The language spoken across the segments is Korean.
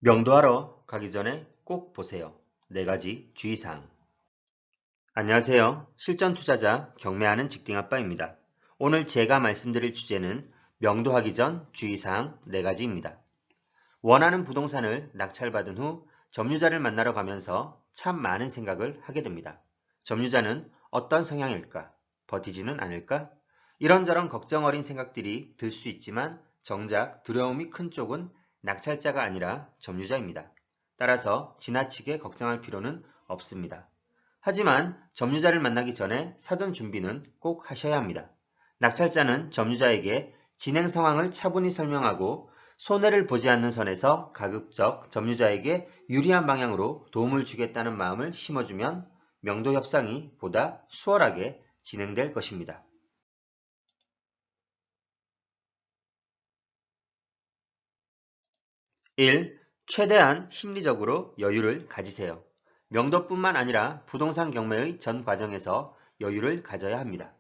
명도하러 가기 전에 꼭 보세요. 4가지 주의사항. 안녕하세요. 실전 투자자 경매하는 직딩아빠입니다. 오늘 제가 말씀드릴 주제는 명도하기 전 주의사항 4가지입니다. 원하는 부동산을 낙찰받은 후 점유자를 만나러 가면서 참 많은 생각을 하게 됩니다. 점유자는 어떤 성향일까? 버티지는 않을까? 이런저런 걱정 어린 생각들이 들 수 있지만 정작 두려움이 큰 쪽은 낙찰자가 아니라 점유자입니다. 따라서 지나치게 걱정할 필요는 없습니다. 하지만 점유자를 만나기 전에 사전 준비는 꼭 하셔야 합니다. 낙찰자는 점유자에게 진행 상황을 차분히 설명하고 손해를 보지 않는 선에서 가급적 점유자에게 유리한 방향으로 도움을 주겠다는 마음을 심어주면 명도 협상이 보다 수월하게 진행될 것입니다. 1. 최대한 심리적으로 여유를 가지세요. 명도뿐만 아니라 부동산 경매의 전 과정에서 여유를 가져야 합니다.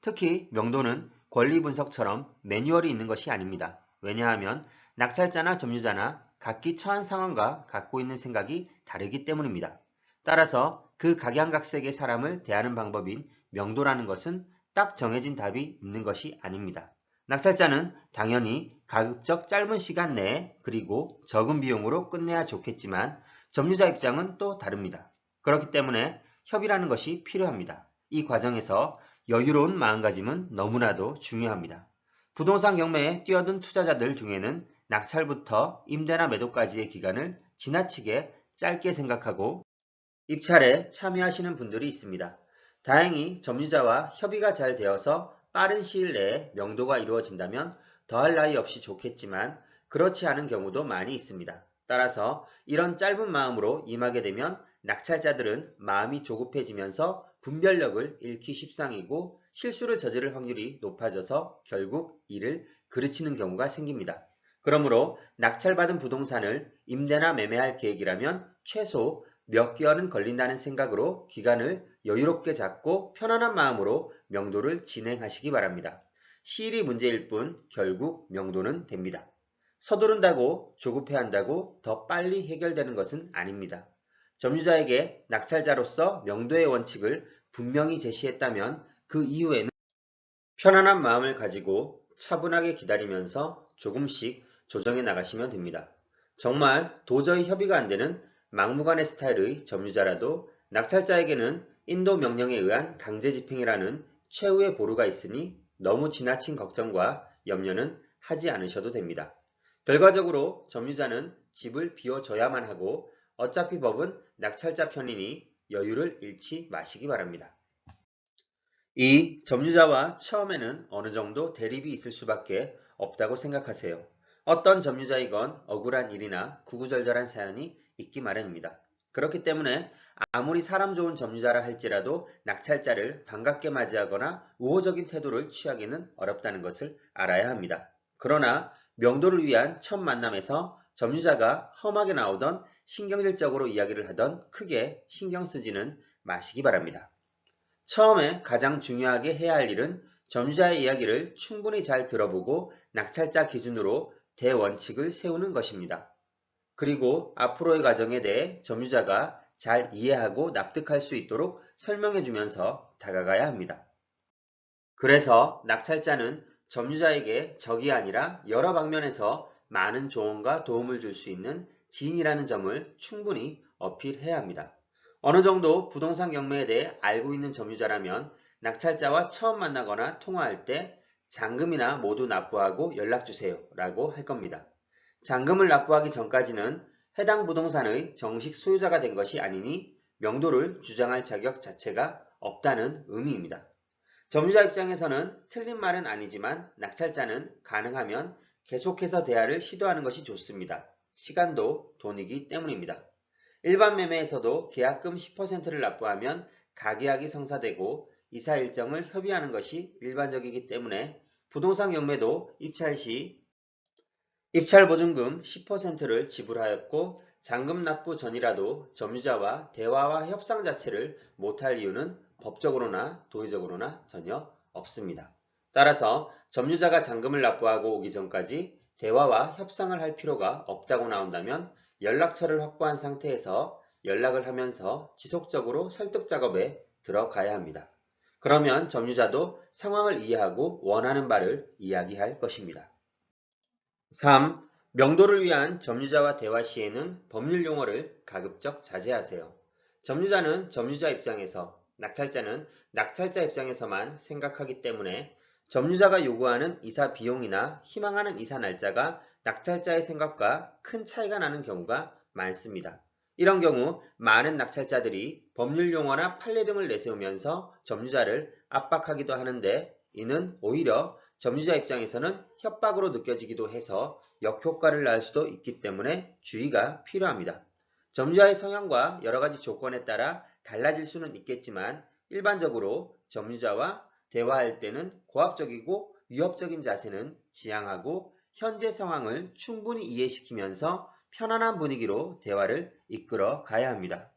특히 명도는 권리 분석처럼 매뉴얼이 있는 것이 아닙니다. 왜냐하면 낙찰자나 점유자나 각기 처한 상황과 갖고 있는 생각이 다르기 때문입니다. 따라서 그 각양각색의 사람을 대하는 방법인 명도라는 것은 딱 정해진 답이 있는 것이 아닙니다. 낙찰자는 당연히 가급적 짧은 시간 내에 그리고 적은 비용으로 끝내야 좋겠지만 점유자 입장은 또 다릅니다. 그렇기 때문에 협의라는 것이 필요합니다. 이 과정에서 여유로운 마음가짐은 너무나도 중요합니다. 부동산 경매에 뛰어든 투자자들 중에는 낙찰부터 임대나 매도까지의 기간을 지나치게 짧게 생각하고 입찰에 참여하시는 분들이 있습니다. 다행히 점유자와 협의가 잘 되어서 빠른 시일 내에 명도가 이루어진다면 더할 나위 없이 좋겠지만 그렇지 않은 경우도 많이 있습니다. 따라서 이런 짧은 마음으로 임하게 되면 낙찰자들은 마음이 조급해지면서 분별력을 잃기 십상이고 실수를 저지를 확률이 높아져서 결국 일을 그르치는 경우가 생깁니다. 그러므로 낙찰받은 부동산을 임대나 매매할 계획이라면 최소 몇 개월은 걸린다는 생각으로 기간을 여유롭게 잡고 편안한 마음으로 명도를 진행하시기 바랍니다. 시일이 문제일 뿐 결국 명도는 됩니다. 서두른다고 조급해한다고 더 빨리 해결되는 것은 아닙니다. 점유자에게 낙찰자로서 명도의 원칙을 분명히 제시했다면 그 이후에는 편안한 마음을 가지고 차분하게 기다리면서 조금씩 조정해 나가시면 됩니다. 정말 도저히 협의가 안 되는 막무가내 스타일의 점유자라도 낙찰자에게는 인도 명령에 의한 강제 집행이라는 최후의 보루가 있으니 너무 지나친 걱정과 염려는 하지 않으셔도 됩니다. 결과적으로 점유자는 집을 비워줘야만 하고 어차피 법은 낙찰자 편이니 여유를 잃지 마시기 바랍니다. 이 점유자와 처음에는 어느 정도 대립이 있을 수밖에 없다고 생각하세요. 어떤 점유자이건 억울한 일이나 구구절절한 사연이 있기 마련입니다. 그렇기 때문에 아무리 사람 좋은 점유자라 할지라도 낙찰자를 반갑게 맞이하거나 우호적인 태도를 취하기는 어렵다는 것을 알아야 합니다. 그러나 명도를 위한 첫 만남에서 점유자가 험하게 나오던 신경질적으로 이야기를 하던 크게 신경 쓰지는 마시기 바랍니다. 처음에 가장 중요하게 해야 할 일은 점유자의 이야기를 충분히 잘 들어보고 낙찰자 기준으로 대원칙을 세우는 것입니다. 그리고 앞으로의 과정에 대해 점유자가 잘 이해하고 납득할 수 있도록 설명해 주면서 다가가야 합니다. 그래서 낙찰자는 점유자에게 적이 아니라 여러 방면에서 많은 조언과 도움을 줄 수 있는 지인이라는 점을 충분히 어필해야 합니다. 어느 정도 부동산 경매에 대해 알고 있는 점유자라면 낙찰자와 처음 만나거나 통화할 때 잔금이나 모두 납부하고 연락주세요 라고 할 겁니다. 잔금을 납부하기 전까지는 해당 부동산의 정식 소유자가 된 것이 아니니 명도를 주장할 자격 자체가 없다는 의미입니다. 점유자 입장에서는 틀린 말은 아니지만 낙찰자는 가능하면 계속해서 대화를 시도하는 것이 좋습니다. 시간도 돈이기 때문입니다. 일반 매매에서도 계약금 10%를 납부하면 가계약이 성사되고 이사 일정을 협의하는 것이 일반적이기 때문에 부동산 경매도 입찰 시 입찰 보증금 10%를 지불하였고 잔금 납부 전이라도 점유자와 대화와 협상 자체를 못할 이유는 법적으로나 도의적으로나 전혀 없습니다. 따라서 점유자가 잔금을 납부하고 오기 전까지 대화와 협상을 할 필요가 없다고 나온다면 연락처를 확보한 상태에서 연락을 하면서 지속적으로 설득 작업에 들어가야 합니다. 그러면 점유자도 상황을 이해하고 원하는 바를 이야기할 것입니다. 3. 명도를 위한 점유자와 대화 시에는 법률 용어를 가급적 자제하세요. 점유자는 점유자 입장에서, 낙찰자는 낙찰자 입장에서만 생각하기 때문에 점유자가 요구하는 이사 비용이나 희망하는 이사 날짜가 낙찰자의 생각과 큰 차이가 나는 경우가 많습니다. 이런 경우 많은 낙찰자들이 법률 용어나 판례 등을 내세우면서 점유자를 압박하기도 하는데, 이는 오히려 점유자 입장에서는 협박으로 느껴지기도 해서 역효과를 낳을 수도 있기 때문에 주의가 필요합니다. 점유자의 성향과 여러 가지 조건에 따라 달라질 수는 있겠지만, 일반적으로 점유자와 대화할 때는 고압적이고 위협적인 자세는 지양하고 현재 상황을 충분히 이해시키면서 편안한 분위기로 대화를 이끌어 가야 합니다.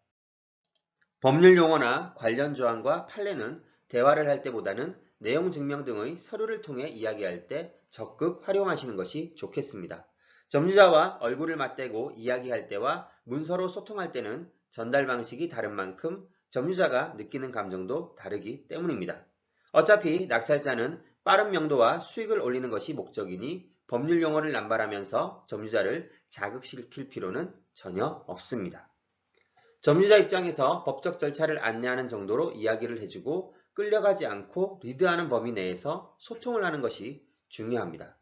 법률 용어나 관련 조항과 판례는 대화를 할 때보다는 내용 증명 등의 서류를 통해 이야기할 때 적극 활용하시는 것이 좋겠습니다. 점유자와 얼굴을 맞대고 이야기할 때와 문서로 소통할 때는 전달 방식이 다른 만큼 점유자가 느끼는 감정도 다르기 때문입니다. 어차피 낙찰자는 빠른 명도와 수익을 올리는 것이 목적이니 법률 용어를 남발하면서 점유자를 자극시킬 필요는 전혀 없습니다. 점유자 입장에서 법적 절차를 안내하는 정도로 이야기를 해주고 끌려가지 않고 리드하는 범위 내에서 소통을 하는 것이 중요합니다.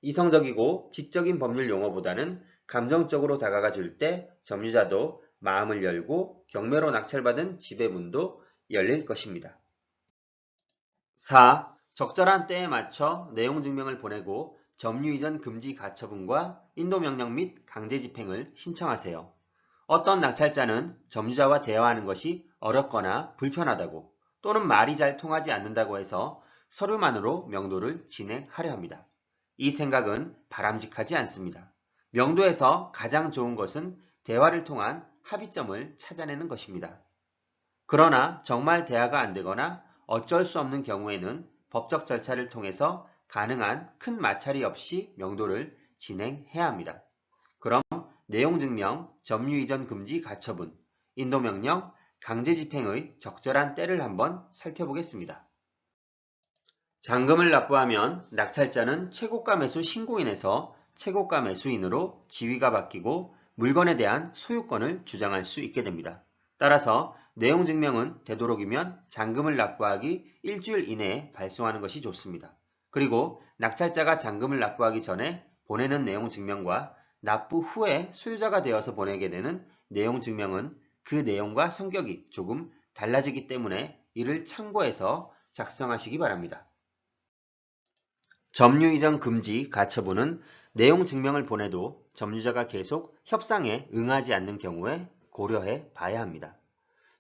이성적이고 지적인 법률 용어보다는 감정적으로 다가가 줄 때 점유자도 마음을 열고 경매로 낙찰받은 집의 문도 열릴 것입니다. 4. 적절한 때에 맞춰 내용 증명을 보내고 점유 이전 금지 가처분과 인도명령 및 강제 집행을 신청하세요. 어떤 낙찰자는 점유자와 대화하는 것이 어렵거나 불편하다고, 또는 말이 잘 통하지 않는다고 해서 서류만으로 명도를 진행하려 합니다. 이 생각은 바람직하지 않습니다. 명도에서 가장 좋은 것은 대화를 통한 합의점을 찾아내는 것입니다. 그러나 정말 대화가 안 되거나 어쩔 수 없는 경우에는 법적 절차를 통해서 가능한 큰 마찰이 없이 명도를 진행해야 합니다. 그럼 내용 증명, 점유 이전 금지 가처분, 인도명령, 강제 집행의 적절한 때를 한번 살펴보겠습니다. 잔금을 납부하면 낙찰자는 최고가 매수 신고인에서 최고가 매수인으로 지위가 바뀌고 물건에 대한 소유권을 주장할 수 있게 됩니다. 따라서 내용 증명은 되도록이면 잔금을 납부하기 일주일 이내에 발송하는 것이 좋습니다. 그리고 낙찰자가 잔금을 납부하기 전에 보내는 내용 증명과 납부 후에 소유자가 되어서 보내게 되는 내용 증명은 그 내용과 성격이 조금 달라지기 때문에 이를 참고해서 작성하시기 바랍니다. 점유 이전 금지 가처분은 내용 증명을 보내도 점유자가 계속 협상에 응하지 않는 경우에 고려해 봐야 합니다.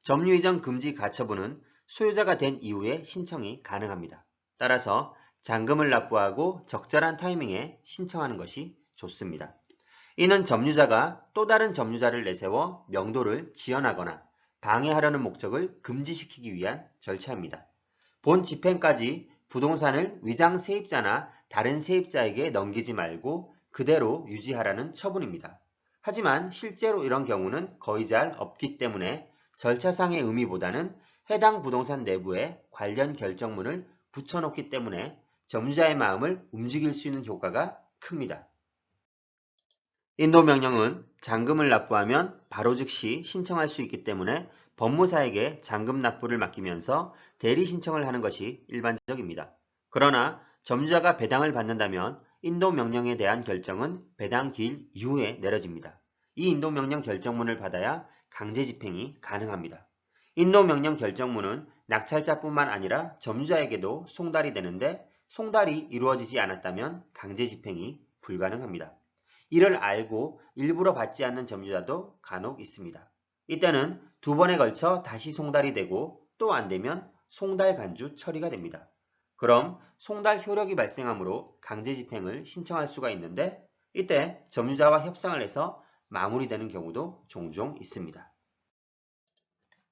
점유 이전 금지 가처분은 소유자가 된 이후에 신청이 가능합니다. 따라서 잔금을 납부하고 적절한 타이밍에 신청하는 것이 좋습니다. 이는 점유자가 또 다른 점유자를 내세워 명도를 지연하거나 방해하려는 목적을 금지시키기 위한 절차입니다. 본 집행까지 부동산을 위장 세입자나 다른 세입자에게 넘기지 말고 그대로 유지하라는 처분입니다. 하지만 실제로 이런 경우는 거의 잘 없기 때문에 절차상의 의미보다는 해당 부동산 내부에 관련 결정문을 붙여놓기 때문에 점유자의 마음을 움직일 수 있는 효과가 큽니다. 인도명령은 잔금을 납부하면 바로 즉시 신청할 수 있기 때문에 법무사에게 잔금 납부를 맡기면서 대리 신청을 하는 것이 일반적입니다. 그러나 점유자가 배당을 받는다면 인도명령에 대한 결정은 배당 기일 이후에 내려집니다. 이 인도명령 결정문을 받아야 강제 집행이 가능합니다. 인도명령 결정문은 낙찰자뿐만 아니라 점유자에게도 송달이 되는데, 송달이 이루어지지 않았다면 강제 집행이 불가능합니다. 이를 알고 일부러 받지 않는 점유자도 간혹 있습니다. 이때는 두 번에 걸쳐 다시 송달이 되고 또 안 되면 송달 간주 처리가 됩니다. 그럼 송달 효력이 발생하므로 강제 집행을 신청할 수가 있는데, 이때 점유자와 협상을 해서 마무리되는 경우도 종종 있습니다.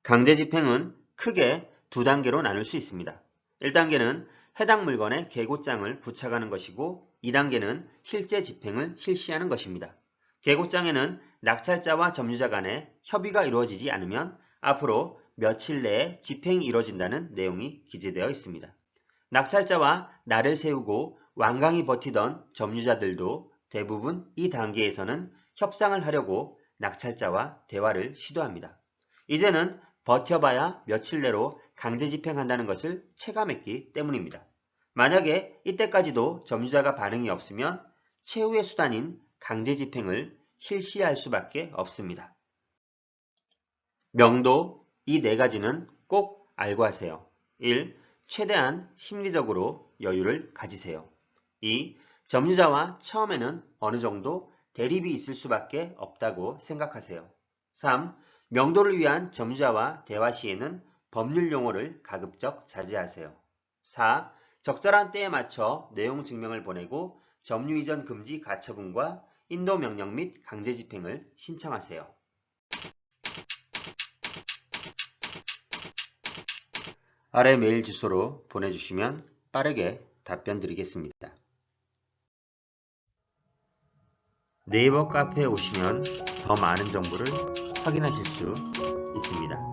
강제 집행은 크게 두 단계로 나눌 수 있습니다. 1단계는 해당 물건에 계고장을 부착하는 것이고 2단계는 실제 집행을 실시하는 것입니다. 계고장에는 낙찰자와 점유자 간에 협의가 이루어지지 않으면 앞으로 며칠 내에 집행이 이루어진다는 내용이 기재되어 있습니다. 낙찰자와 날을 세우고 완강히 버티던 점유자들도 대부분 이 단계에서는 협상을 하려고 낙찰자와 대화를 시도합니다. 이제는 버텨봐야 며칠 내로 강제 집행한다는 것을 체감했기 때문입니다. 만약에 이때까지도 점유자가 반응이 없으면 최후의 수단인 강제 집행을 실시할 수밖에 없습니다. 명도 이 네 가지는 꼭 알고 하세요. 1. 최대한 심리적으로 여유를 가지세요. 2. 점유자와 처음에는 어느 정도 대립이 있을 수밖에 없다고 생각하세요. 3. 명도를 위한 점유자와 대화 시에는 법률 용어를 가급적 자제하세요. 4. 적절한 때에 맞춰 내용 증명을 보내고 점유 이전 금지 가처분과 인도 명령 및 강제 집행을 신청하세요. 아래 메일 주소로 보내주시면 빠르게 답변 드리겠습니다. 네이버 카페에 오시면 더 많은 정보를 확인하실 수 있습니다.